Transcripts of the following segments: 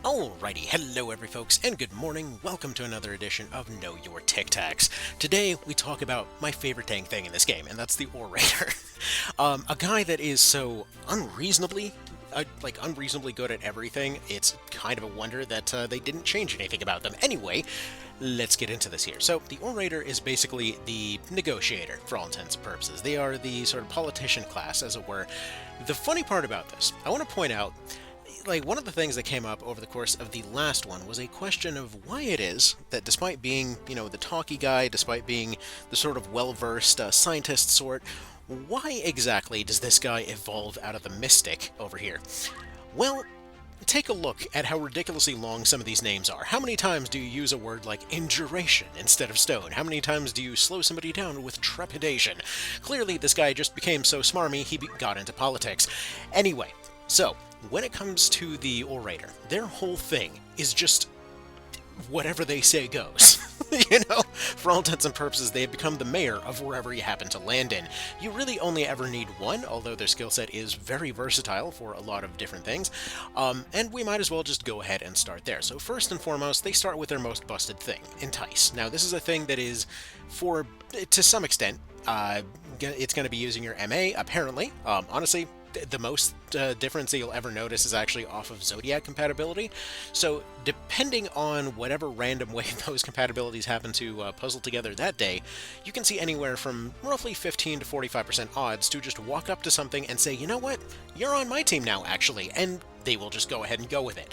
Alrighty, hello every folks, and good morning. Welcome to another edition of Know Your Tic Tacs. Today we talk about my favorite dang thing in this game, and that's the Orator. A guy that is so unreasonably good at everything. It's kind of a wonder that they didn't change anything about them. Anyway, let's get into this here. So the Orator is basically the negotiator for all intents and purposes. They are the sort of politician class, as it were. The funny part about this, I want to point out, one of the things that came up over the course of the last one was a question of why it is that despite being, the talky guy, despite being the sort of well-versed scientist sort, why exactly does this guy evolve out of the mystic over here? Well, take a look at how ridiculously long some of these names are. How many times do you use a word like induration instead of stone? How many times do you slow somebody down with trepidation? Clearly, this guy just became so smarmy, he got into politics. Anyway, so when it comes to the Orator, their whole thing is just whatever they say goes. For all intents and purposes, they have become the mayor of wherever you happen to land in. You really only ever need one, although their skill set is very versatile for a lot of different things. And we might as well just go ahead and start there. So first and foremost, they start with their most busted thing, Entice. Now, this is a thing that is, to some extent, it's going to be using your MA, apparently. Honestly, the most difference that you'll ever notice is actually off of Zodiac compatibility. So depending on whatever random way those compatibilities happen to puzzle together that day, you can see anywhere from roughly 15 to 45% odds to just walk up to something and say, you know what, you're on my team now, actually, and they will just go ahead and go with it.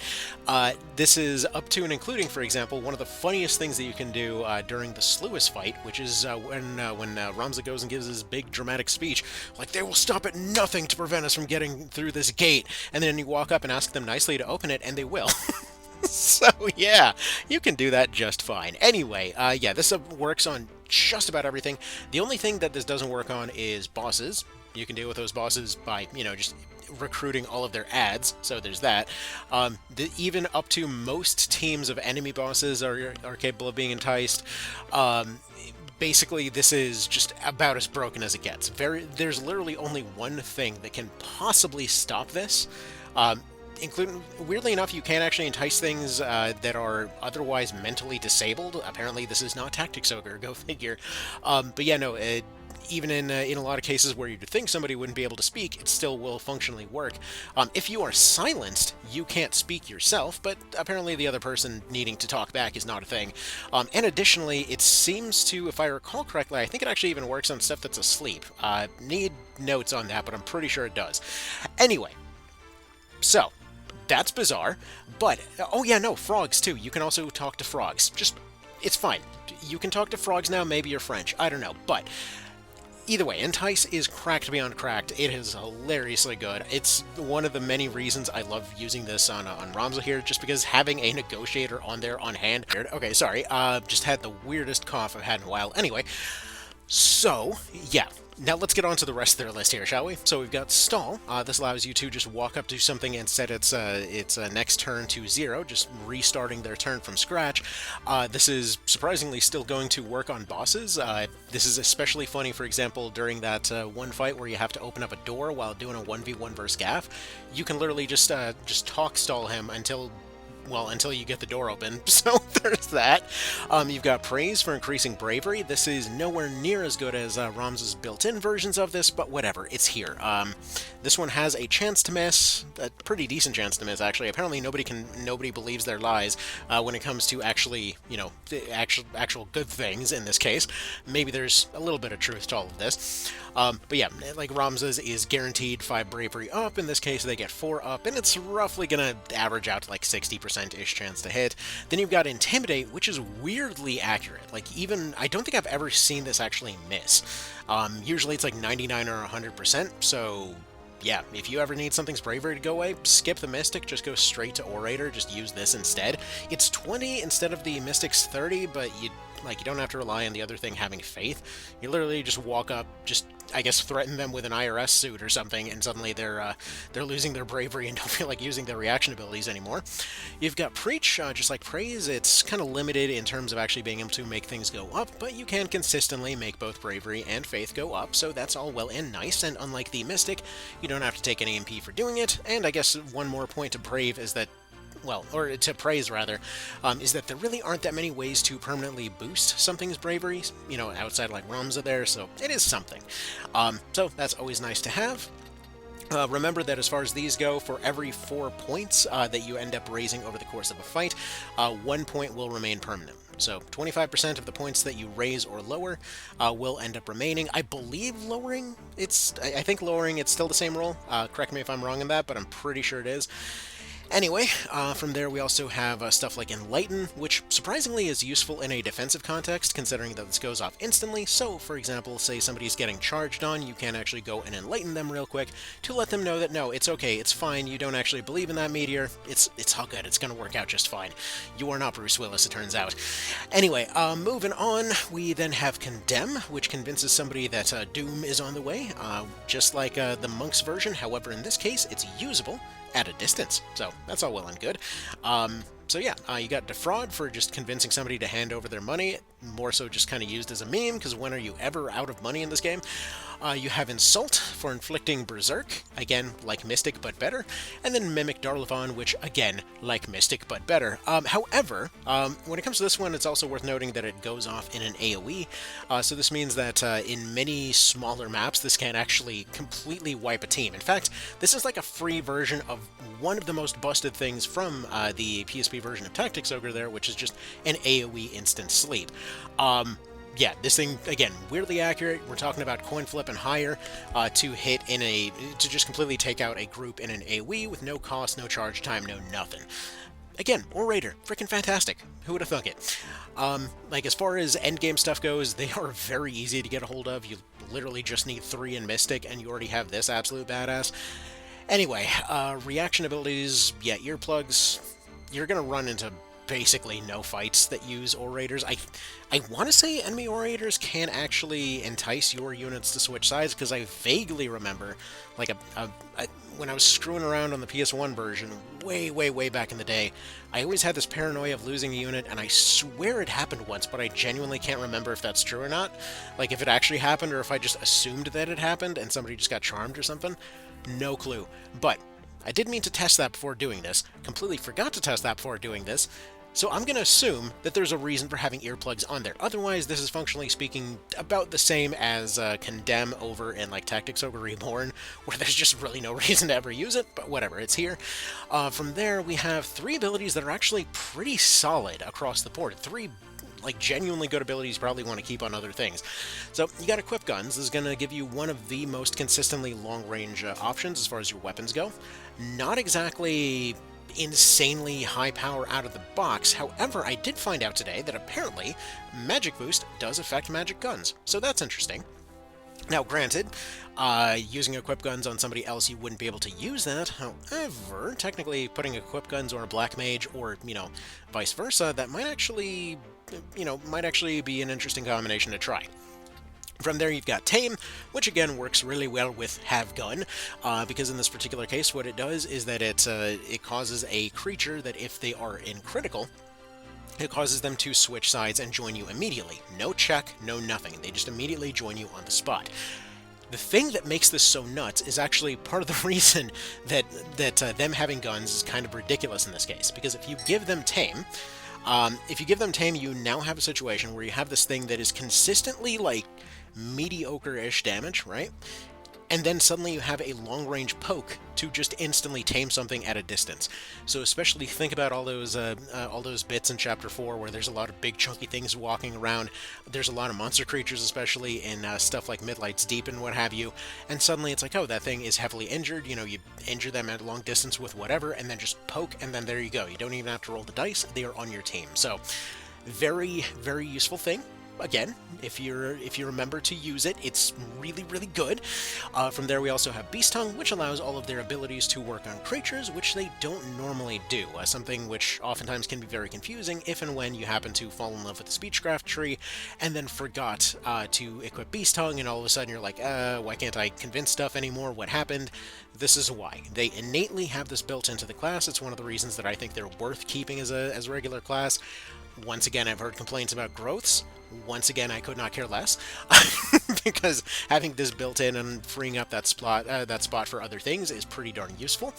This is up to and including, for example, one of the funniest things that you can do during the Sluis fight, which is when Ramza goes and gives his big dramatic speech, like, they will stop at nothing to prevent us from getting through this gate, and then you walk up and ask them nicely to open it, and they will. So yeah, you can do that just fine. Anyway, this works on just about everything. The only thing that this doesn't work on is bosses. You can deal with those bosses by, just recruiting all of their ads, so there's that. Even up to most teams of enemy bosses are capable of being enticed. Basically, this is just about as broken as it gets. There's literally only one thing that can possibly stop this. Including, weirdly enough, you can actually entice things that are otherwise mentally disabled. Apparently, this is not Tactics Ogre, go figure. Even in a lot of cases where you'd think somebody wouldn't be able to speak, it still will functionally work. If you are silenced, you can't speak yourself, but apparently the other person needing to talk back is not a thing. And additionally, it seems to, if I recall correctly, I think it actually even works on stuff that's asleep. Need notes on that, but I'm pretty sure it does. Anyway, so that's bizarre, but, frogs too. You can also talk to frogs. It's fine. You can talk to frogs now, maybe you're French, I don't know, but either way, Entice is cracked beyond cracked. It is hilariously good. It's one of the many reasons I love using this on Ramza here, just because having a negotiator on there on hand. Okay, sorry, just had the weirdest cough I've had in a while. Anyway, so, yeah. Now let's get on to the rest of their list here, shall we? So we've got Stall. This allows you to just walk up to something and set its next turn to 0, just restarting their turn from scratch. This is surprisingly still going to work on bosses. This is especially funny, for example, during that one fight where you have to open up a door while doing a 1v1 versus Gaff. You can literally just talk stall him until you get the door open, so there's that. You've got Praise for increasing bravery. This is nowhere near as good as Ramza's built-in versions of this, but whatever, it's here. This one has a chance to miss, a pretty decent chance to miss, actually. Apparently nobody believes their lies when it comes to actually, actual good things in this case. Maybe there's a little bit of truth to all of this. But yeah, like Ramza's is guaranteed 5 bravery up. In this case, they get 4 up, and it's roughly gonna average out to like 60%-ish chance to hit. Then you've got Intimidate, which is weirdly accurate. I don't think I've ever seen this actually miss. Usually it's like 99 or 100%, so yeah, if you ever need something's bravery to go away, skip the Mystic, just go straight to Orator, just use this instead. It's 20 instead of the Mystic's 30, but you don't have to rely on the other thing having faith. You literally just walk up, just, I guess, threaten them with an IRS suit or something, and suddenly they're losing their bravery and don't feel like using their reaction abilities anymore. You've got Preach, just like Praise. It's kind of limited in terms of actually being able to make things go up, but you can consistently make both bravery and faith go up, so that's all well and nice, and unlike the Mystic, you don't have to take any MP for doing it. And I guess one more point to Brave is that well, or to praise rather, is that there really aren't that many ways to permanently boost something's bravery, outside like realms are there, so it is something. So that's always nice to have. Remember that as far as these go, for every 4 points that you end up raising over the course of a fight, 1 point will remain permanent. So 25% of the points that you raise or lower will end up remaining. I believe lowering, I think lowering, it's still the same roll. Correct me if I'm wrong on that, but I'm pretty sure it is. Anyway, from there we also have stuff like Enlighten, which surprisingly is useful in a defensive context, considering that this goes off instantly. So, for example, say somebody's getting charged on, you can actually go and enlighten them real quick to let them know that no, it's okay, it's fine, you don't actually believe in that meteor, it's all good, it's gonna work out just fine. You are not Bruce Willis, it turns out. Anyway, moving on, we then have Condemn, which convinces somebody that doom is on the way, just like the Monk's version. However, in this case, it's usable at a distance, so that's all well and good. So yeah, you got Defraud for just convincing somebody to hand over their money, more so just kind of used as a meme, because when are you ever out of money in this game? You have Insult for inflicting Berserk, again, like Mystic, but better, and then Mimic Darlavon, which, again, like Mystic, but better. However, when it comes to this one, it's also worth noting that it goes off in an AoE, so this means that in many smaller maps, this can actually completely wipe a team. In fact, this is like a free version of one of the most busted things from the PSP version of Tactics Ogre there, which is just an AoE instant sleep. Yeah, this thing, again, weirdly accurate. We're talking about coin flip and higher to hit to just completely take out a group in an AoE with no cost, no charge time, no nothing. Again, Orator, freaking fantastic. Who would have thunk it? Like, as far as endgame stuff goes, they are very easy to get a hold of. You literally just need 3 in Mystic, and you already have this absolute badass. Anyway, reaction abilities, yeah, earplugs. You're gonna run into basically no fights that use Orators. I want to say enemy Orators can actually entice your units to switch sides, because I vaguely remember, like, when I was screwing around on the PS1 version, way back in the day, I always had this paranoia of losing a unit, and I swear it happened once, but I genuinely can't remember if that's true or not. Like, if it actually happened, or if I just assumed that it happened, and somebody just got charmed or something. No clue. But I did mean to test that before doing this, completely forgot to test that before doing this, so I'm going to assume that there's a reason for having earplugs on there. Otherwise, this is functionally speaking about the same as Condemn over in like Tactics Ogre Reborn, where there's just really no reason to ever use it, but whatever, it's here. From there, we have 3 abilities that are actually pretty solid across the board. 3 like genuinely good abilities you probably want to keep on other things. So you got Equip Guns. This is going to give you one of the most consistently long-range options as far as your weapons go. Not exactly insanely high power out of the box. However, I did find out today that apparently Magic Boost does affect magic guns, so that's interesting. Now, granted, using Equip Guns on somebody else, you wouldn't be able to use that. However, technically putting Equip Guns on a Black Mage, or, vice versa, that might actually be an interesting combination to try. From there, you've got Tame, which again works really well with Have Gun, because in this particular case, what it does is that it causes a creature that if they are in critical, it causes them to switch sides and join you immediately. No check, no nothing. They just immediately join you on the spot. The thing that makes this so nuts is actually part of the reason that them having guns is kind of ridiculous in this case, because if you give them Tame, you now have a situation where you have this thing that is consistently, like, mediocre-ish damage, right? And then suddenly you have a long-range poke to just instantly tame something at a distance. So especially think about all those bits in Chapter 4 where there's a lot of big chunky things walking around. There's a lot of monster creatures, especially in stuff like Midlight's Deep and what have you. And suddenly it's like, oh, that thing is heavily injured. You injure them at a long distance with whatever, and then just poke, and then there you go. You don't even have to roll the dice. They are on your team. So very, very useful thing. Again, if you remember to use it, it's really, really good. From there, we also have Beast Tongue, which allows all of their abilities to work on creatures, which they don't normally do. Something which oftentimes can be very confusing if and when you happen to fall in love with the Speechcraft tree and then forgot to equip Beast Tongue, and all of a sudden you're like, why can't I convince stuff anymore? What happened? This is why. They innately have this built into the class. It's one of the reasons that I think they're worth keeping as a regular class. Once again, I've heard complaints about growths. Once again, I could not care less, because having this built in and freeing up that spot for other things is pretty darn useful.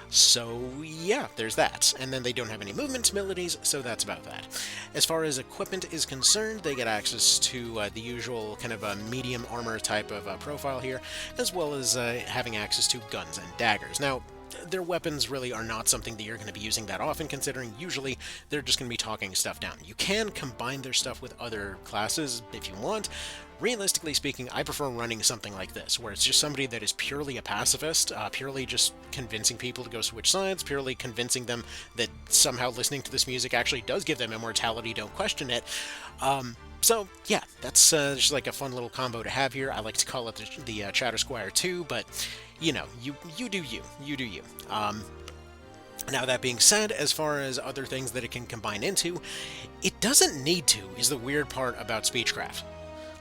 So yeah, there's that. And then they don't have any movement abilities, so that's about that. As far as equipment is concerned, they get access to the usual kind of a medium armor type of profile here, as well as having access to guns and daggers. Now, their weapons really are not something that you're going to be using that often, considering usually they're just going to be talking stuff down. You can combine their stuff with other classes if you want. Realistically speaking, I prefer running something like this, where it's just somebody that is purely a pacifist, purely just convincing people to go switch sides, purely convincing them that somehow listening to this music actually does give them immortality, don't question it. So, yeah, that's just like a fun little combo to have here. I like to call it the Chatter Squire 2, but, you know, you do you. You do you. Now, that being said, as far as other things that it can combine into, it doesn't need to, is the weird part about Speechcraft.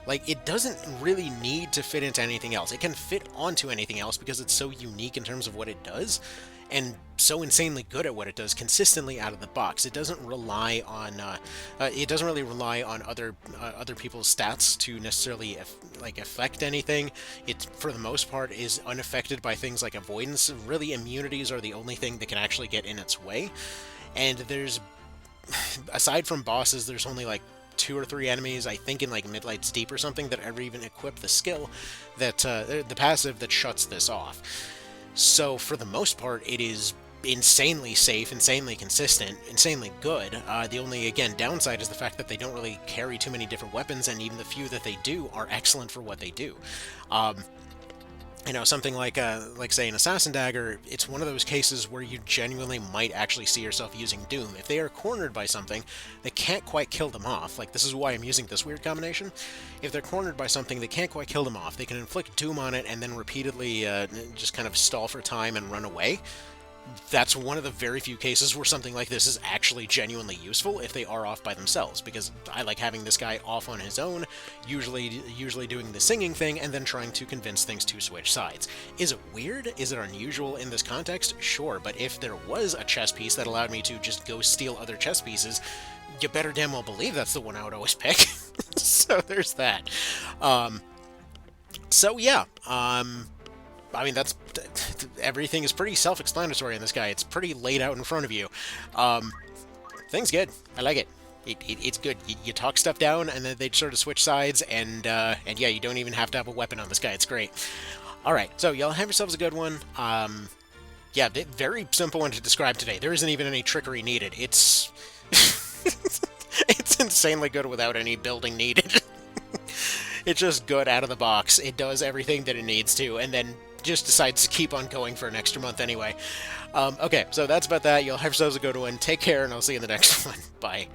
Like, it doesn't really need to fit into anything else. It can fit onto anything else because it's so unique in terms of what it does, and so insanely good at what it does consistently out of the box. It doesn't rely on, it doesn't really rely on other people's stats to necessarily affect anything. It, for the most part, is unaffected by things like avoidance. Really, immunities are the only thing that can actually get in its way. And there's, aside from bosses, there's only like 2 or 3 enemies, I think in like Midlight's Deep or something, that ever even equip the skill that, the passive that shuts this off. So for the most part, it is insanely safe, insanely consistent, insanely good. The only, again, downside is the fact that they don't really carry too many different weapons, and even the few that they do are excellent for what they do. You know, something like say, an Assassin Dagger, it's one of those cases where you genuinely might actually see yourself using Doom. If they are cornered by something, they can't quite kill them off. Like, this is why I'm using this weird combination. If they're cornered by something, they can't quite kill them off. They can inflict Doom on it and then repeatedly just kind of stall for time and run away. That's one of the very few cases where something like this is actually genuinely useful if they are off by themselves, because I like having this guy off on his own, usually doing the singing thing, and then trying to convince things to switch sides. Is it weird? Is it unusual in this context? Sure, but if there was a chess piece that allowed me to just go steal other chess pieces, you better damn well believe that's the one I would always pick. So there's that. So yeah, I mean, that's everything is pretty self-explanatory in this guy. It's pretty laid out in front of you. Thing's good. I like it. It's good. You talk stuff down, and then they sort of switch sides, and yeah, you don't even have to have a weapon on this guy. It's great. All right, so y'all have yourselves a good one. Yeah, very simple one to describe today. There isn't even any trickery needed. It's it's insanely good without any building needed. It's just good out of the box. It does everything that it needs to, and then just decides to keep on going for an extra month anyway. Okay, so that's about that. You'll have yourselves a good one. Take care, and I'll see you in the next one. Bye.